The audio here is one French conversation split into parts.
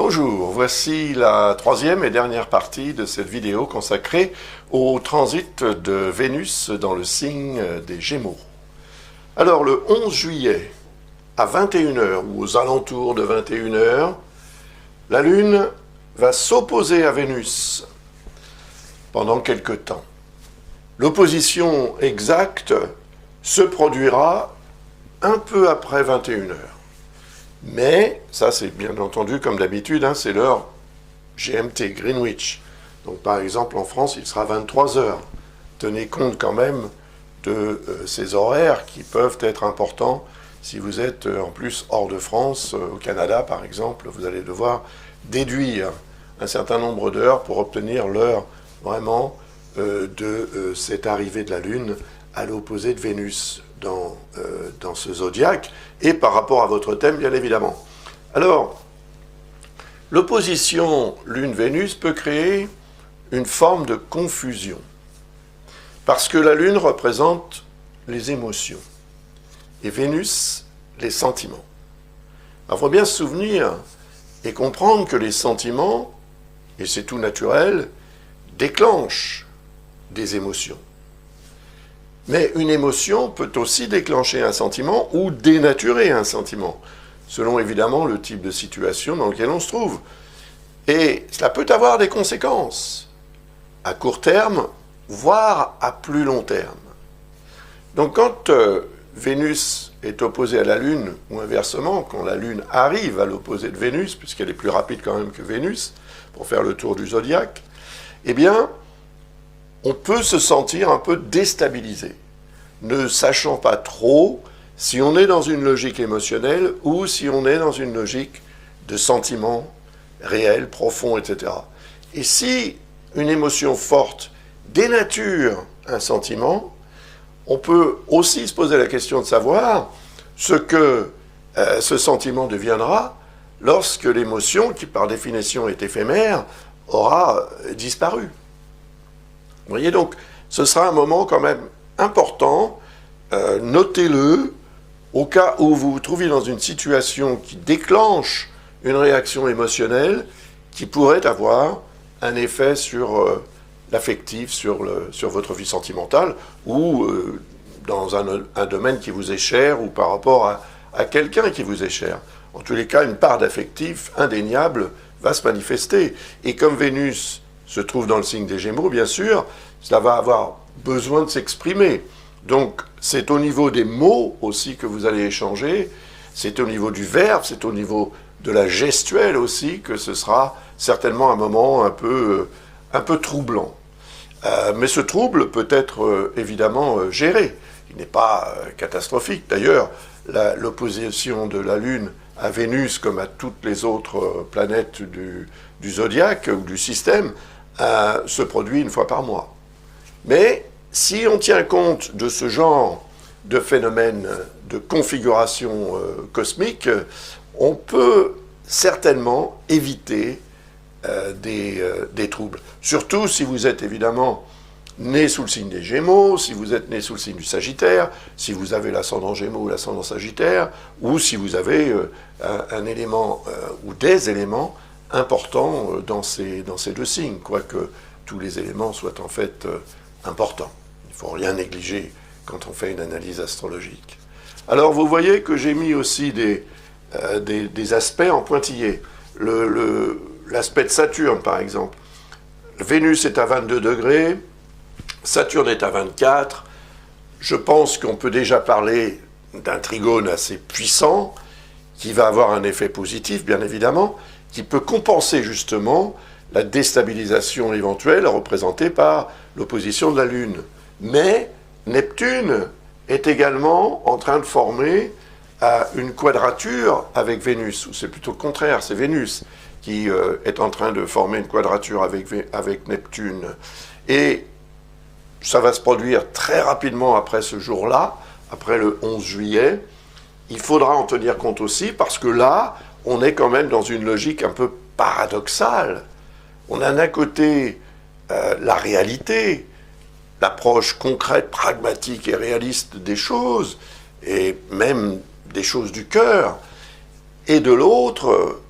Bonjour, voici la troisième et dernière partie de cette vidéo consacrée au transit de Vénus dans le signe des Gémeaux. Alors le 11 juillet, à 21 h ou aux alentours de 21 h, la Lune va s'opposer à Vénus pendant quelque temps. L'opposition exacte se produira un peu après 21 h. Mais, ça c'est bien entendu comme d'habitude, c'est l'heure GMT, Greenwich. Donc par exemple en France, il sera 23 h. Tenez compte quand même de ces horaires qui peuvent être importants. Si vous êtes en plus hors de France, au Canada par exemple, vous allez devoir déduire un certain nombre d'heures pour obtenir l'heure vraiment de cette arrivée de la Lune à l'opposé de Vénus dans ce zodiaque, et par rapport à votre thème, bien évidemment. Alors, l'opposition Lune-Vénus peut créer une forme de confusion, parce que la Lune représente les émotions, et Vénus, les sentiments. Alors, il faut bien se souvenir et comprendre que les sentiments, et c'est tout naturel, déclenchent des émotions. Mais une émotion peut aussi déclencher un sentiment ou dénaturer un sentiment, selon évidemment le type de situation dans lequel on se trouve. Et cela peut avoir des conséquences, à court terme, voire à plus long terme. Donc quand Vénus est opposée à la Lune, ou inversement, quand la Lune arrive à l'opposé de Vénus, puisqu'elle est plus rapide quand même que Vénus, pour faire le tour du zodiaque, eh bien, on peut se sentir un peu déstabilisé, ne sachant pas trop si on est dans une logique émotionnelle ou si on est dans une logique de sentiments réels, profonds, etc. Et si une émotion forte dénature un sentiment, on peut aussi se poser la question de savoir ce que ce sentiment deviendra lorsque l'émotion, qui par définition est éphémère, aura disparu. Vous voyez, donc, ce sera un moment quand même important, notez-le, au cas où vous vous trouviez dans une situation qui déclenche une réaction émotionnelle qui pourrait avoir un effet sur l'affectif, sur votre vie sentimentale, ou dans un domaine qui vous est cher, ou par rapport à quelqu'un qui vous est cher. En tous les cas, une part d'affectif indéniable va se manifester. Et comme Vénus se trouve dans le signe des Gémeaux, bien sûr, cela va avoir besoin de s'exprimer. Donc, c'est au niveau des mots aussi que vous allez échanger, c'est au niveau du verbe, c'est au niveau de la gestuelle aussi que ce sera certainement un moment un peu troublant. Mais ce trouble peut être évidemment géré. Il n'est pas catastrophique. D'ailleurs, l'opposition de la Lune à Vénus, comme à toutes les autres planètes du zodiaque ou du système, se produit une fois par mois. Mais si on tient compte de ce genre de phénomène de configuration cosmique, on peut certainement éviter des troubles. Surtout si vous êtes évidemment né sous le signe des Gémeaux, si vous êtes né sous le signe du Sagittaire, si vous avez l'ascendant Gémeaux ou l'ascendant Sagittaire, ou si vous avez un élément ou des éléments importants dans ces deux signes, quoique tous les éléments soient en fait importants. Il ne faut rien négliger quand on fait une analyse astrologique. Alors vous voyez que j'ai mis aussi des aspects en pointillé. L'aspect de Saturne, par exemple. Vénus est à 22 degrés, Saturne est à 24. Je pense qu'on peut déjà parler d'un trigone assez puissant, qui va avoir un effet positif, bien évidemment, qui peut compenser justement la déstabilisation éventuelle représentée par l'opposition de la Lune. Mais Neptune est également en train de former une quadrature avec Vénus, ou c'est plutôt le contraire, c'est Vénus qui est en train de former une quadrature avec Neptune. Et ça va se produire très rapidement après ce jour-là, après le 11 juillet. Il faudra en tenir compte aussi, parce que là, on est quand même dans une logique un peu paradoxale. On a d'un côté la réalité, l'approche concrète, pragmatique et réaliste des choses, et même des choses du cœur, et de l'autre,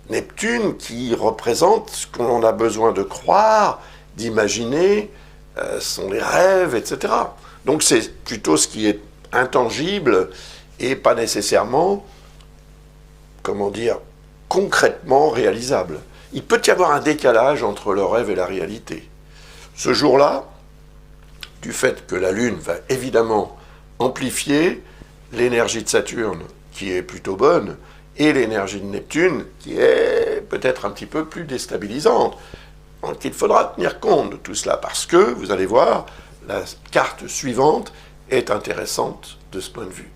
Neptune qui représente ce qu'on a besoin de croire, d'imaginer, sont les rêves, etc. Donc c'est plutôt ce qui est intangible et pas nécessairement, comment dire, concrètement réalisable. Il peut y avoir un décalage entre le rêve et la réalité. Ce jour-là, du fait que la Lune va évidemment amplifier l'énergie de Saturne, qui est plutôt bonne, et l'énergie de Neptune, qui est peut-être un petit peu plus déstabilisante. Donc il faudra tenir compte de tout cela, parce que, vous allez voir, la carte suivante est intéressante de ce point de vue.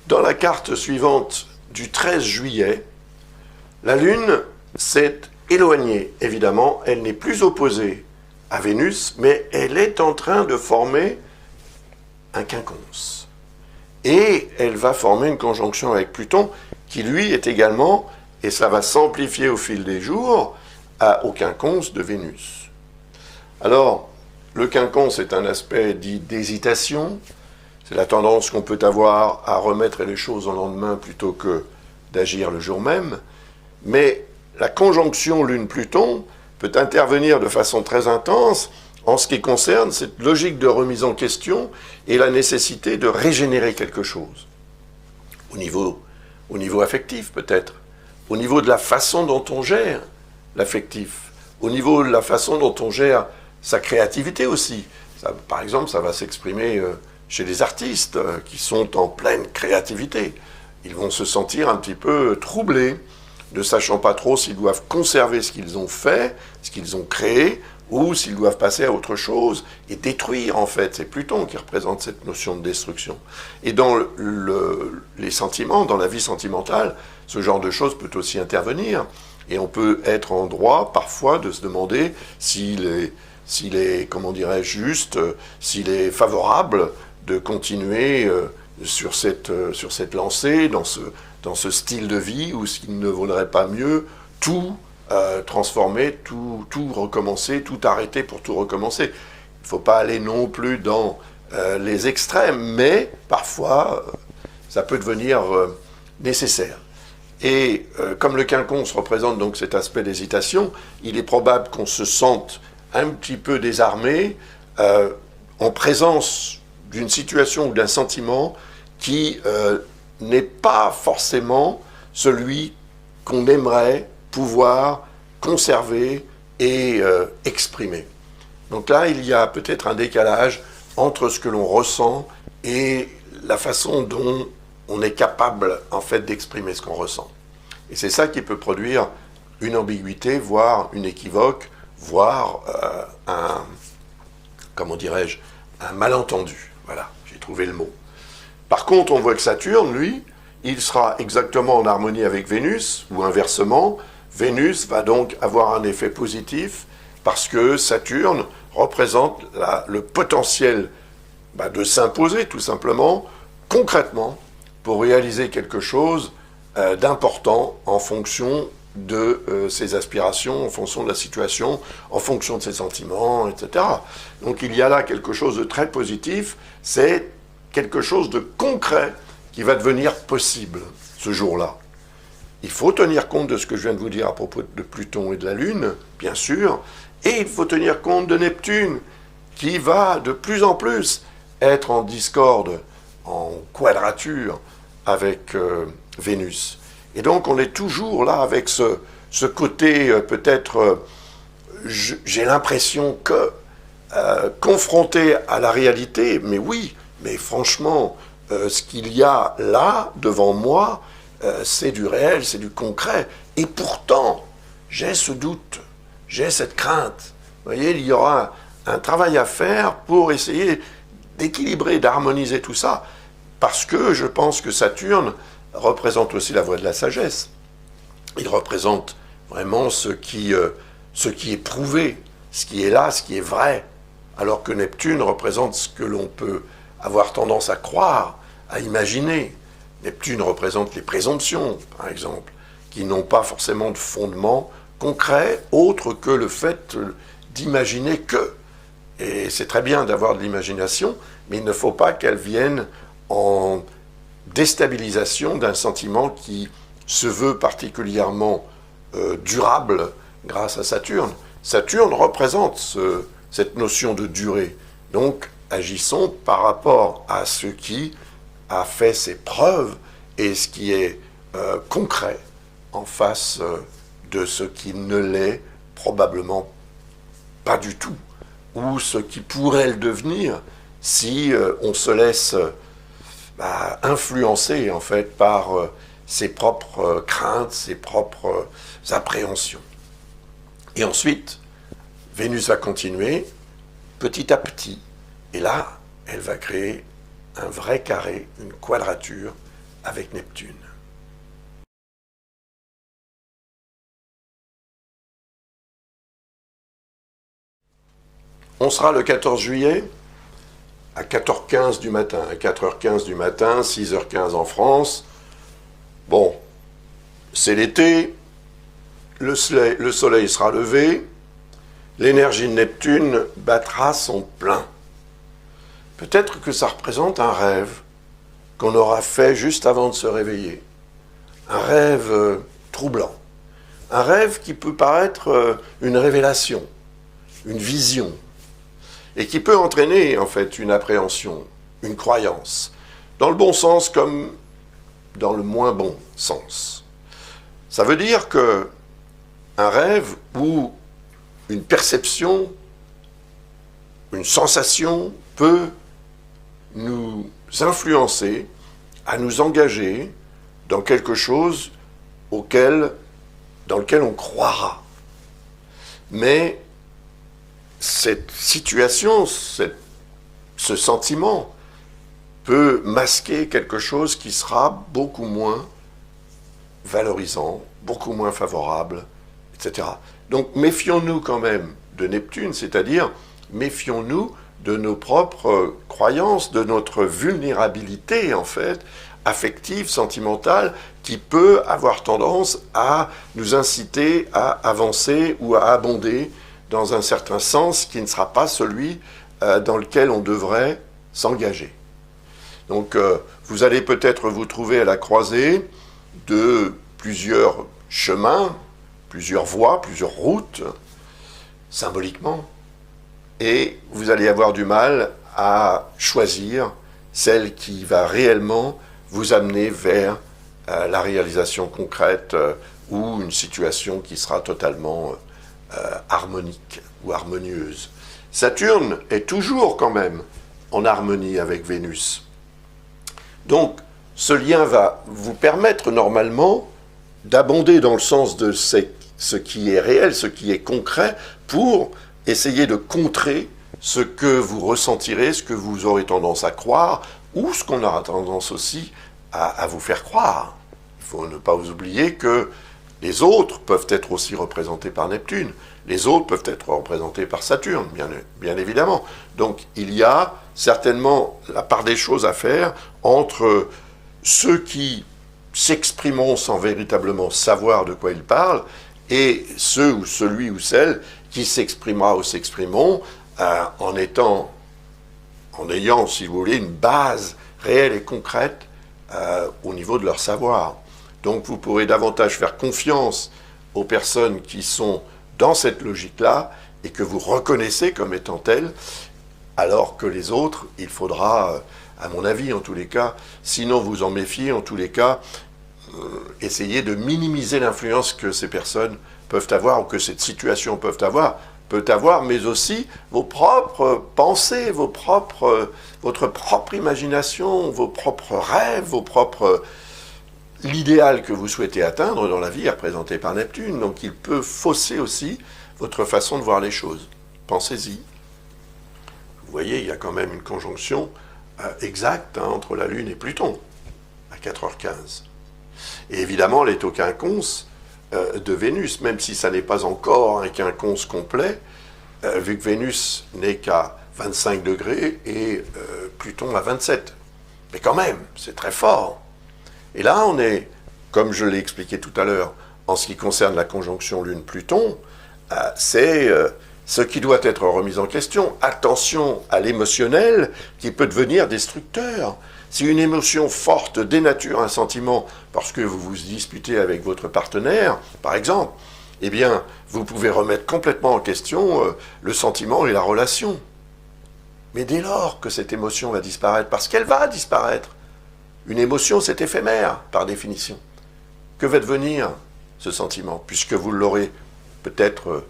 Dans la carte suivante du 13 juillet, la Lune s'est éloignée, évidemment, elle n'est plus opposée à Vénus, mais elle est en train de former un quinconce. Et elle va former une conjonction avec Pluton, qui lui est également, et ça va s'amplifier au fil des jours, au quinconce de Vénus. Alors, le quinconce est un aspect dit d'hésitation, c'est la tendance qu'on peut avoir à remettre les choses au lendemain plutôt que d'agir le jour même, mais la conjonction Lune-Pluton peut intervenir de façon très intense en ce qui concerne cette logique de remise en question et la nécessité de régénérer quelque chose. Au niveau affectif peut-être, au niveau de la façon dont on gère l'affectif, au niveau de la façon dont on gère sa créativité aussi. Ça, par exemple, ça va s'exprimer chez les artistes qui sont en pleine créativité. Ils vont se sentir un petit peu troublés, ne sachant pas trop s'ils doivent conserver ce qu'ils ont fait, ce qu'ils ont créé, ou s'ils doivent passer à autre chose et détruire, en fait. C'est Pluton qui représente cette notion de destruction. Et dans les sentiments, dans la vie sentimentale, ce genre de choses peut aussi intervenir. Et on peut être en droit, parfois, de se demander s'il est, comment dirais-je, juste, s'il est favorable de continuer sur cette lancée, dans ce style de vie, ou s'il ne vaudrait pas mieux tout transformer, tout recommencer, tout arrêter pour tout recommencer. Il ne faut pas aller non plus dans les extrêmes, mais parfois, ça peut devenir nécessaire. Et comme le quinconce représente donc cet aspect d'hésitation, il est probable qu'on se sente un petit peu désarmé en présence d'une situation ou d'un sentiment qui n'est pas forcément celui qu'on aimerait pouvoir conserver et exprimer. Donc là, il y a peut-être un décalage entre ce que l'on ressent et la façon dont on est capable, en fait, d'exprimer ce qu'on ressent. Et c'est ça qui peut produire une ambiguïté, voire une équivoque, voire comment dirais-je, un malentendu. Voilà, j'ai trouvé le mot. Par contre, on voit que Saturne, lui, il sera exactement en harmonie avec Vénus, ou inversement. Vénus va donc avoir un effet positif parce que Saturne représente le potentiel de s'imposer tout simplement, concrètement, pour réaliser quelque chose d'important en fonction de ses aspirations, en fonction de la situation, en fonction de ses sentiments, etc. Donc il y a là quelque chose de très positif, c'est quelque chose de concret qui va devenir possible ce jour-là. Il faut tenir compte de ce que je viens de vous dire à propos de Pluton et de la Lune, bien sûr, et il faut tenir compte de Neptune, qui va de plus en plus être en discorde, en quadrature avec Vénus. Et donc on est toujours là avec ce côté peut-être, j'ai l'impression que, confronté à la réalité, mais oui, mais franchement, ce qu'il y a là, devant moi, c'est du réel, c'est du concret. Et pourtant, j'ai ce doute, j'ai cette crainte. Vous voyez, il y aura un travail à faire pour essayer d'équilibrer, d'harmoniser tout ça, parce que je pense que Saturne représente aussi la voie de la sagesse. Il représente vraiment ce qui est prouvé, ce qui est là, ce qui est vrai, alors que Neptune représente ce que l'on peut avoir tendance à croire, à imaginer. Neptune représente les présomptions, par exemple, qui n'ont pas forcément de fondement concret autre que le fait d'imaginer que. Et c'est très bien d'avoir de l'imagination, mais il ne faut pas qu'elle vienne en déstabilisation d'un sentiment qui se veut particulièrement durable grâce à Saturne. Saturne représente cette notion de durée. Donc, agissons par rapport à ce qui a fait ses preuves et ce qui est concret en face de ce qui ne l'est probablement pas du tout, ou ce qui pourrait le devenir si on se laisse influencer en fait par ses propres craintes, ses propres appréhensions. Et ensuite, Vénus va continuer petit à petit, et là, elle va créer un vrai carré, une quadrature avec Neptune. On sera le 14 juillet à 4h15 du matin. À 4h15 du matin, 6h15 en France. Bon, c'est l'été, le soleil sera levé, l'énergie de Neptune battra son plein. Peut-être que ça représente un rêve qu'on aura fait juste avant de se réveiller. Un rêve troublant. Un rêve qui peut paraître une révélation, une vision, et qui peut entraîner en fait une appréhension, une croyance, dans le bon sens comme dans le moins bon sens. Ça veut dire que un rêve ou une perception, une sensation peut nous influencer à nous engager dans quelque chose dans lequel on croira. Mais cette situation, ce sentiment peut masquer quelque chose qui sera beaucoup moins valorisant, beaucoup moins favorable, etc. Donc méfions-nous quand même de Neptune, c'est-à-dire méfions-nous de nos propres croyances, de notre vulnérabilité en fait, affective, sentimentale, qui peut avoir tendance à nous inciter à avancer ou à abonder dans un certain sens qui ne sera pas celui dans lequel on devrait s'engager. Donc vous allez peut-être vous trouver à la croisée de plusieurs chemins, plusieurs voies, plusieurs routes, symboliquement, et vous allez avoir du mal à choisir celle qui va réellement vous amener vers la réalisation concrète ou une situation qui sera totalement harmonique ou harmonieuse. Saturne est toujours quand même en harmonie avec Vénus. Donc, ce lien va vous permettre normalement d'abonder dans le sens de ce qui est réel, ce qui est concret, pour essayer de contrer ce que vous ressentirez, ce que vous aurez tendance à croire, ou ce qu'on aura tendance aussi à vous faire croire. Il faut ne pas vous oublier que les autres peuvent être aussi représentés par Neptune. Les autres peuvent être représentés par Saturne, bien évidemment. Donc il y a certainement la part des choses à faire entre ceux qui s'exprimeront sans véritablement savoir de quoi ils parlent et ceux ou celui ou celle qui s'exprimera ou s'exprimeront en ayant, si vous voulez, une base réelle et concrète au niveau de leur savoir. Donc vous pourrez davantage faire confiance aux personnes qui sont dans cette logique-là et que vous reconnaissez comme étant telles, alors que les autres, il faudra, à mon avis en tous les cas, sinon vous en méfier, en tous les cas, essayer de minimiser l'influence que ces personnes peuvent avoir ou que cette situation peut avoir, mais aussi vos propres pensées, votre propre imagination, vos propres rêves, l'idéal que vous souhaitez atteindre dans la vie est représenté par Neptune, donc il peut fausser aussi votre façon de voir les choses. Pensez-y. Vous voyez, il y a quand même une conjonction exacte entre la Lune et Pluton, à 4h15. Et évidemment, elle est au quinconce de Vénus, même si ça n'est pas encore un quinconce complet, vu que Vénus n'est qu'à 25 degrés et Pluton à 27. Mais quand même, c'est très fort. Et là, on est, comme je l'ai expliqué tout à l'heure, en ce qui concerne la conjonction Lune-Pluton, c'est ce qui doit être remis en question. Attention à l'émotionnel qui peut devenir destructeur. Si une émotion forte dénature un sentiment parce que vous vous disputez avec votre partenaire, par exemple, eh bien, vous pouvez remettre complètement en question le sentiment et la relation. Mais dès lors que cette émotion va disparaître, parce qu'elle va disparaître, une émotion c'est éphémère par définition, que va devenir ce sentiment, puisque vous l'aurez peut-être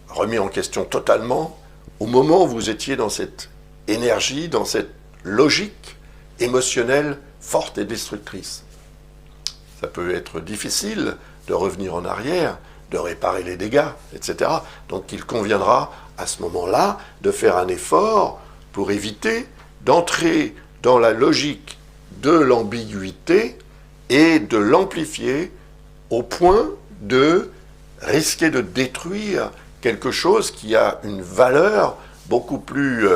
remis en question totalement au moment où vous étiez dans cette énergie, dans cette logique émotionnelle forte et destructrice. Ça peut être difficile de revenir en arrière, de réparer les dégâts, etc. Donc il conviendra à ce moment-là de faire un effort pour éviter d'entrer dans la logique de l'ambiguïté et de l'amplifier au point de risquer de détruire quelque chose qui a une valeur beaucoup plus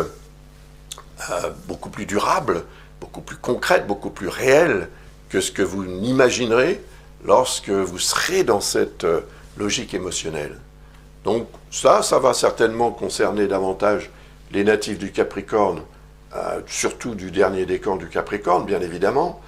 durable, beaucoup plus concrète, beaucoup plus réelle que ce que vous n'imaginerez lorsque vous serez dans cette logique émotionnelle. Donc ça va certainement concerner davantage les natifs du Capricorne, surtout du dernier décan du Capricorne, bien évidemment.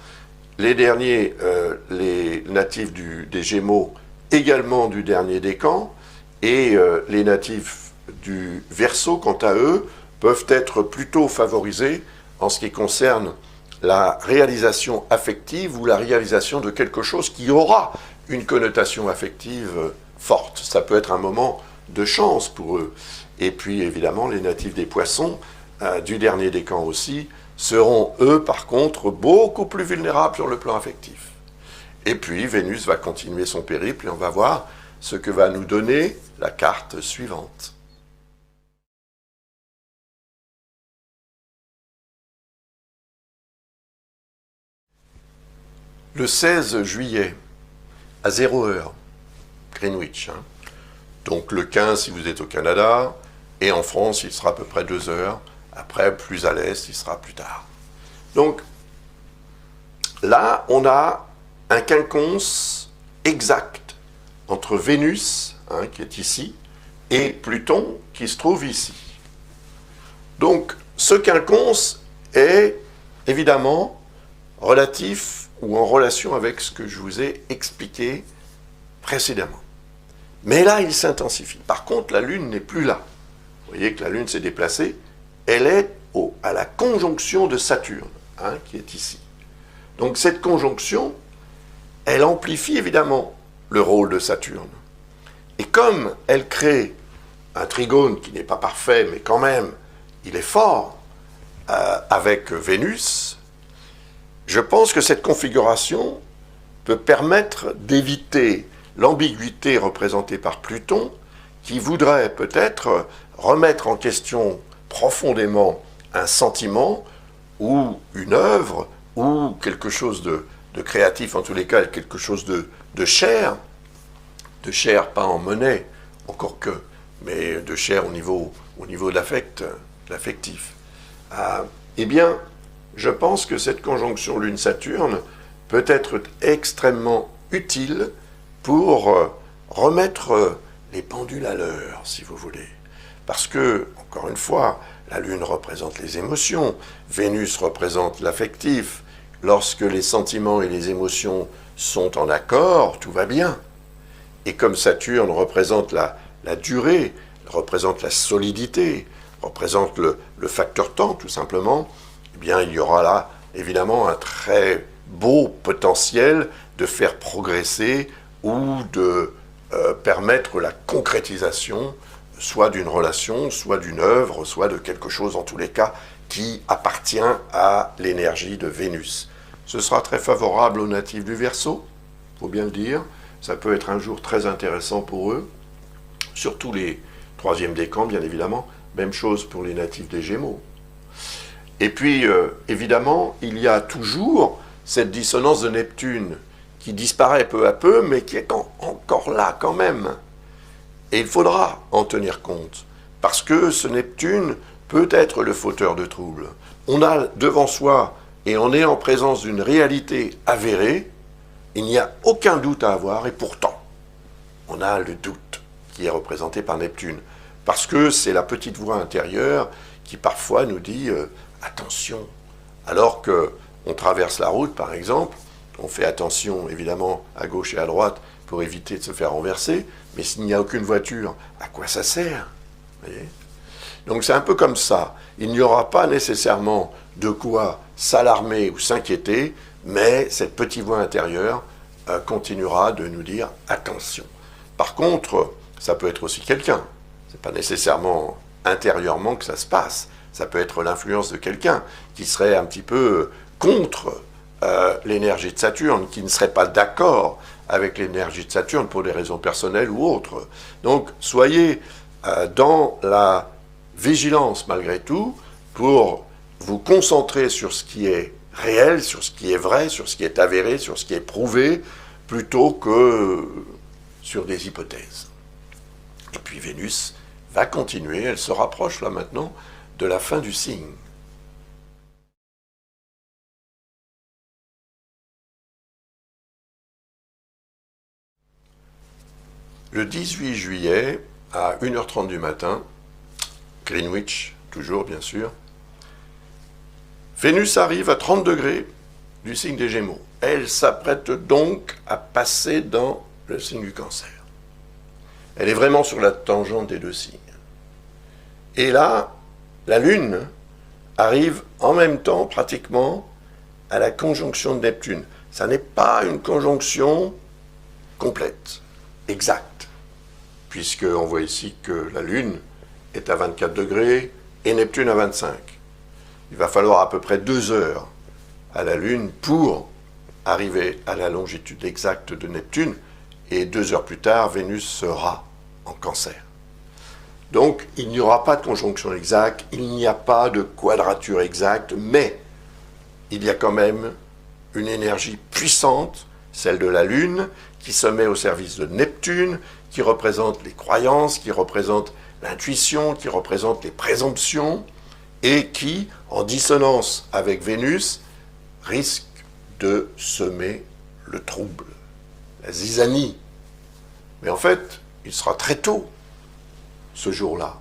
Les natifs des Gémeaux, également du dernier décan, et les natifs du Verseau, quant à eux, peuvent être plutôt favorisés en ce qui concerne la réalisation affective ou la réalisation de quelque chose qui aura une connotation affective forte. Ça peut être un moment de chance pour eux. Et puis, évidemment, les natifs des Poissons, du dernier décan aussi, seront, eux, par contre, beaucoup plus vulnérables sur le plan affectif. Et puis, Vénus va continuer son périple et on va voir ce que va nous donner la carte suivante. Le 16 juillet, à 0 heure, Greenwich. Donc le 15 si vous êtes au Canada, et en France, il sera à peu près 2 heures. Après, plus à l'est, il sera plus tard. Donc, là, on a un quinconce exact entre Vénus, qui est ici, et Pluton, qui se trouve ici. Donc, ce quinconce est évidemment relatif ou en relation avec ce que je vous ai expliqué précédemment. Mais là, il s'intensifie. Par contre, la Lune n'est plus là. Vous voyez que la Lune s'est déplacée. Elle est à la conjonction de Saturne, qui est ici. Donc cette conjonction, elle amplifie évidemment le rôle de Saturne. Et comme elle crée un trigone qui n'est pas parfait, mais quand même, il est fort, avec Vénus, je pense que cette configuration peut permettre d'éviter l'ambiguïté représentée par Pluton, qui voudrait peut-être remettre en question profondément un sentiment ou une œuvre ou quelque chose de créatif, en tous les cas quelque chose de cher pas en monnaie, encore que, mais de cher au niveau de l'affectif. Eh bien, je pense que cette conjonction Lune-Saturne peut être extrêmement utile pour remettre les pendules à l'heure, si vous voulez. Parce que, encore une fois, la Lune représente les émotions, Vénus représente l'affectif. Lorsque les sentiments et les émotions sont en accord, tout va bien. Et comme Saturne représente la durée, représente la solidité, représente le facteur temps, tout simplement, eh bien, il y aura là, évidemment, un très beau potentiel de faire progresser ou de permettre la concrétisation soit d'une relation, soit d'une œuvre, soit de quelque chose, en tous les cas, qui appartient à l'énergie de Vénus. Ce sera très favorable aux natifs du Verseau, il faut bien le dire. Ça peut être un jour très intéressant pour eux, surtout les 3e décans, bien évidemment. Même chose pour les natifs des Gémeaux. Et puis, évidemment, il y a toujours cette dissonance de Neptune qui disparaît peu à peu, mais qui est encore là quand même. Et il faudra en tenir compte, parce que ce Neptune peut être le fauteur de troubles. On a devant soi, et on est en présence d'une réalité avérée, il n'y a aucun doute à avoir, et pourtant, on a le doute qui est représenté par Neptune. Parce que c'est la petite voix intérieure qui parfois nous dit attention. Alors qu'on traverse la route, par exemple, on fait attention évidemment à gauche et à droite pour éviter de se faire renverser, mais s'il n'y a aucune voiture, à quoi ça sert? Vous voyez? Donc c'est un peu comme ça. Il n'y aura pas nécessairement de quoi s'alarmer ou s'inquiéter, mais cette petite voix intérieure continuera de nous dire attention. Par contre, ça peut être aussi quelqu'un. Ce n'est pas nécessairement intérieurement que ça se passe. Ça peut être l'influence de quelqu'un qui serait un petit peu contre l'énergie de Saturne, qui ne serait pas d'accord avec l'énergie de Saturne pour des raisons personnelles ou autres. Donc, soyez dans la vigilance malgré tout pour vous concentrer sur ce qui est réel, sur ce qui est vrai, sur ce qui est avéré, sur ce qui est prouvé, plutôt que sur des hypothèses. Et puis Vénus va continuer, elle se rapproche là maintenant de la fin du signe. Le 18 juillet, à 1h30 du matin, Greenwich, toujours bien sûr, Vénus arrive à 30 degrés du signe des Gémeaux. Elle s'apprête donc à passer dans le signe du Cancer. Elle est vraiment sur la tangente des deux signes. Et là, la Lune arrive en même temps pratiquement à la conjonction de Neptune. Ça n'est pas une conjonction complète, exacte, puisqu'on voit ici que la Lune est à 24 degrés et Neptune à 25. Il va falloir à peu près 2 heures à la Lune pour arriver à la longitude exacte de Neptune, et 2 heures plus tard, Vénus sera en Cancer. Donc, il n'y aura pas de conjonction exacte, il n'y a pas de quadrature exacte, mais il y a quand même une énergie puissante, celle de la Lune, qui se met au service de Neptune, qui représente les croyances, qui représente l'intuition, qui représente les présomptions, et qui, en dissonance avec Vénus, risque de semer le trouble, la zizanie. Mais en fait, il sera très tôt, ce jour-là.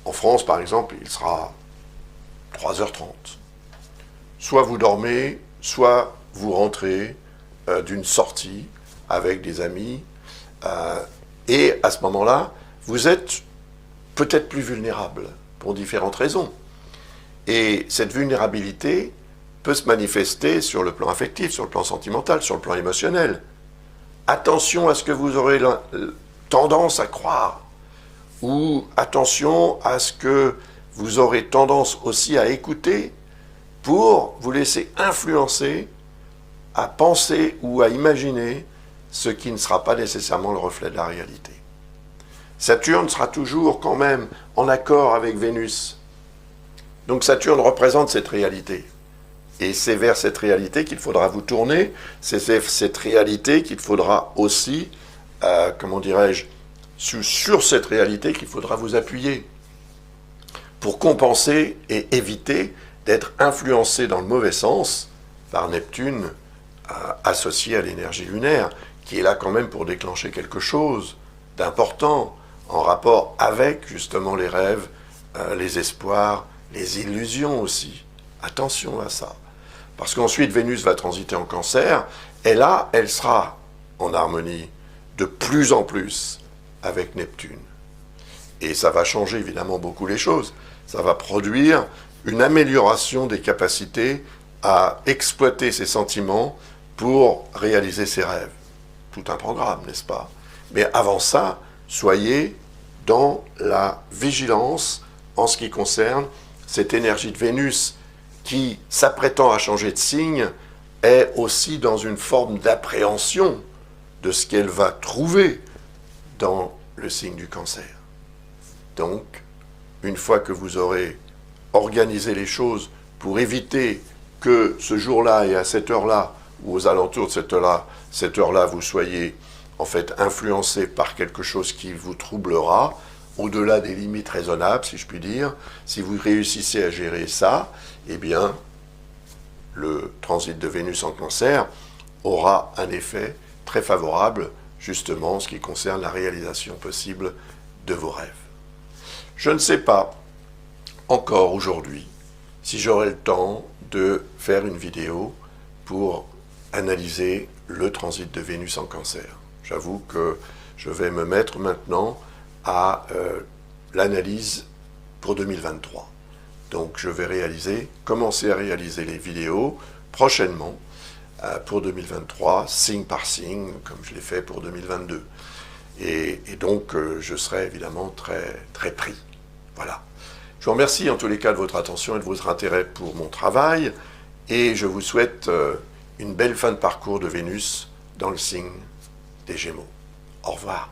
En France, par exemple, il sera 3h30. Soit vous dormez, soit vous rentrez d'une sortie avec des amis, et à ce moment-là, vous êtes peut-être plus vulnérable pour différentes raisons. Et cette vulnérabilité peut se manifester sur le plan affectif, sur le plan sentimental, sur le plan émotionnel. Attention à ce que vous aurez tendance à croire, ou attention à ce que vous aurez tendance aussi à écouter pour vous laisser influencer à penser ou à imaginer ce qui ne sera pas nécessairement le reflet de la réalité. Saturne sera toujours quand même en accord avec Vénus. Donc Saturne représente cette réalité. Et c'est vers cette réalité qu'il faudra vous tourner, c'est cette réalité qu'il faudra aussi, comment dirais-je, sur cette réalité qu'il faudra vous appuyer pour compenser et éviter d'être influencé dans le mauvais sens par Neptune associé à l'énergie lunaire, qui est là quand même pour déclencher quelque chose d'important en rapport avec justement les rêves, les espoirs, les illusions aussi. Attention à ça. Parce qu'ensuite Vénus va transiter en Cancer, et là, elle sera en harmonie de plus en plus avec Neptune. Et ça va changer évidemment beaucoup les choses. Ça va produire une amélioration des capacités à exploiter ses sentiments pour réaliser ses rêves. Tout un programme, n'est-ce pas? Mais avant ça, soyez dans la vigilance en ce qui concerne cette énergie de Vénus qui, s'apprêtant à changer de signe, est aussi dans une forme d'appréhension de ce qu'elle va trouver dans le signe du Cancer. Donc, une fois que vous aurez organisé les choses pour éviter que ce jour-là et à cette heure-là, ou aux alentours de cette heure-là, vous soyez en fait influencé par quelque chose qui vous troublera, au-delà des limites raisonnables, si je puis dire, si vous réussissez à gérer ça, eh bien, le transit de Vénus en Cancer aura un effet très favorable, justement, en ce qui concerne la réalisation possible de vos rêves. Je ne sais pas encore aujourd'hui si j'aurai le temps de faire une vidéo pour analyser le transit de Vénus en Cancer. J'avoue que je vais me mettre maintenant à l'analyse pour 2023. Donc je vais commencer à réaliser les vidéos prochainement pour 2023, signe par signe, comme je l'ai fait pour 2022. Et donc je serai évidemment très pris. Voilà. Je vous remercie en tous les cas de votre attention et de votre intérêt pour mon travail, et je vous souhaite une belle fin de parcours de Vénus dans le signe des Gémeaux. Au revoir.